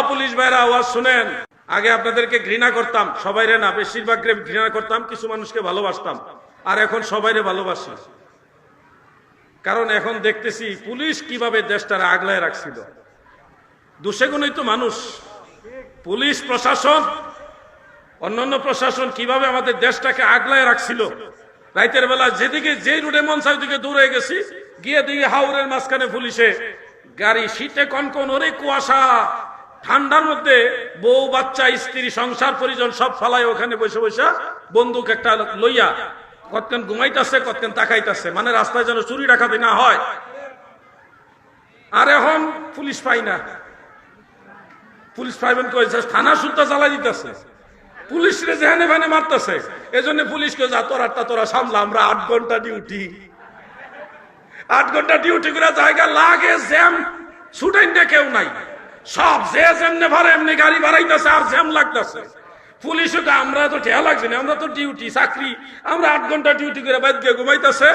Police ভাইরা আওয়াজ শুনেন। আগে আপনাদেরকে ঘৃণা করতাম, সবাইরে না, বেশিরভাগকে ঘৃণা করতাম, কিছু মানুষকে ভালোবাসতাম, আর এখন সবাইরে ভালোবাসি। কারণ এখন দেখতেছি পুলিশ কিভাবে দেশটারে আগলায় রাখছিল। দোষে গুণই তো মানুষ। পুলিশ প্রশাসন, অন্যান্য প্রশাসন কিভাবে আমাদের দেশটাকে আগলায় রাখছিল। রাতের বেলা যেদিকে যে রুটে মন চাই ওদিকে দৌড়ে গেছি, গিয়ে দিকে হাওরের মাঝখানে পুলিশে গাড়ি, শীতে কনকন, ওরে কুয়াশা, ঠান্ডার মধ্যে বউ বাচ্চা স্ত্রী সংসার পরিজন সব ফালায় ওখানে বসে বসে বন্দুক একটা লইয়া কতক্ষণ ঘুমাইতেছে, কতক্ষণ তাকাইতেছে, মানে রাস্তায় যেন চুরি ডাকাতি না হয়। আর এখন পুলিশ পাই না। পুলিশ পাইবেন কয়েছে, থানা সুদ্ধা জ্বালাই দিতেছে, পুলিশরে যেখানে ভানে মারতেছে। এজন্য পুলিশকে যা তোরা সামলা, আমরা 8 ঘন্টা ডিউটি, 8 ঘন্টা ডিউটি করে জায়গা লাগে, জ্যাম ছুটাই না কেউ নাই, সব যে যেমনে ভাড়া এমনি গাড়ি বাড়াইতেছে আর জ্যাম লাগতেছে। পুলিশকে আমরা তো ঠেয়া লাগছে না, আমরা তো ডিউটি চাকরি, আমরা 8 ঘন্টা ডিউটি করে বাইর গিয়ে ঘুমাইতেছে।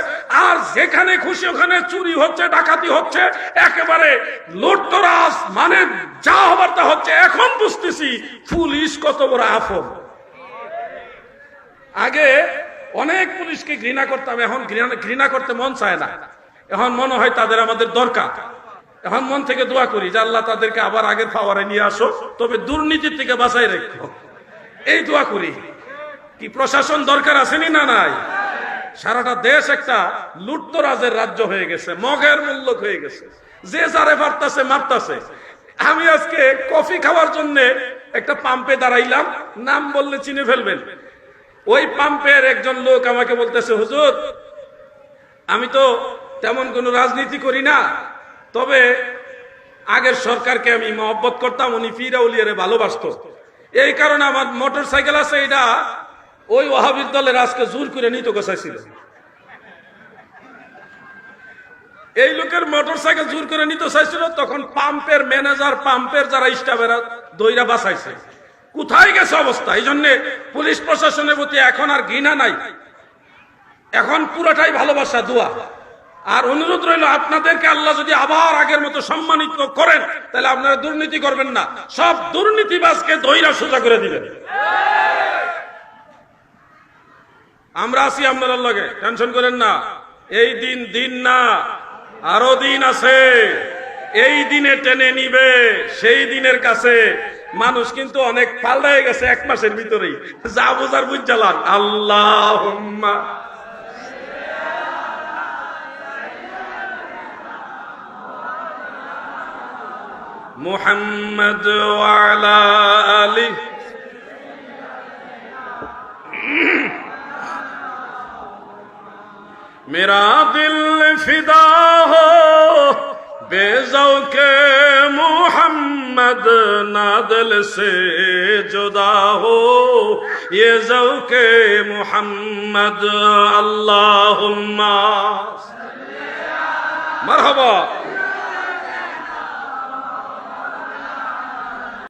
আর যেখানে খুশি ওখানে চুরি হচ্ছে, ডাকাতি হচ্ছে, একেবারে লুটতরাজ, মানে যা হবার তা হচ্ছে। এখন বুঝতেছি পুলিশ কত বড় আফত। আগে অনেক পুলিশকে ঘৃণা করতাম, এখন ঘৃণা করতে মন চায় না। এখন মনে হয় তাদের আমাদের দরকার। এখন মন থেকে দোয়া করি যে আল্লাহ তাদেরকে আবার আগের পাওয়ারে নিয়ে আসো, তবে দুর্নীতির থেকে বাঁচাই রেখো, এই দোয়া করি। কি প্রশাসন দরকার আসেনি না নাই? সারাটা দেশ একটা লুটতরাজের রাজ্য হয়ে গেছে, মগের মূল্যক হয়ে গেছে, যে যারে পারতাছে মারতাছে। আমি আজকে কফি খাওয়ার জন্য একটা পাম্পে দাঁড়াইলাম, নাম বললে চিনে ফেলবেন। ওই পাম্পের একজন লোক আমাকে বলতেছে, হুজুর আমি তো তেমন কোনো রাজনীতি করি না, তবে আগের সরকারকে আমি মহব্বত করতাম, উনি ফিরা উলিয়ারে ভালোবাসতো, এই কারণে আমার মোটর সাইকেল আছে, এটা ওই ওয়াহাবির দলের আজকে জোর করে নিতে গোছাইছিল। এই লোকের মোটর সাইকেল জোর করে নিতে চাইছিল, তখন পাম্পের ম্যানেজার, পাম্পের যারা স্টাফেরা দইরা বাঁচাইছে। কোথায় গেছে অবস্থা? এই জন্য পুলিশ প্রশাসনের প্রতি এখন আর ঘৃণা নাই, এখন পুরোটাই ভালোবাসা, দোয়া। আর অনুরোধ রইল আপনাদেরকে, আল্লাহ যদি আবার আগের মতো সম্মানিত করেন তাহলে আপনারা দুর্নীতি করবেন না, সব দুর্নীতিবাজকে দইরা সোজা করে দিবেন। আমরা আছি আপনার লগে, টেনশন করেন না। এই দিন না, আরো দিন আছে। এই দিনে টেনে নিবে সেই দিনের কাছে। মানুষ কিন্তু অনেক পাল্টায় গেছে 1 মাসের ভিতরেই, যা বোঝার বুঝ জ্বালান। আল্লাহুম্মা মুহাম্মদ ওয়া আলা আলি। मेरा दिल फिदा हो बेज़ौक़े मुहम्मद, ना दिल से जुदा हो ये ज़ौक़े मुहम्मद। अल्लाहुम्मा मरहबा।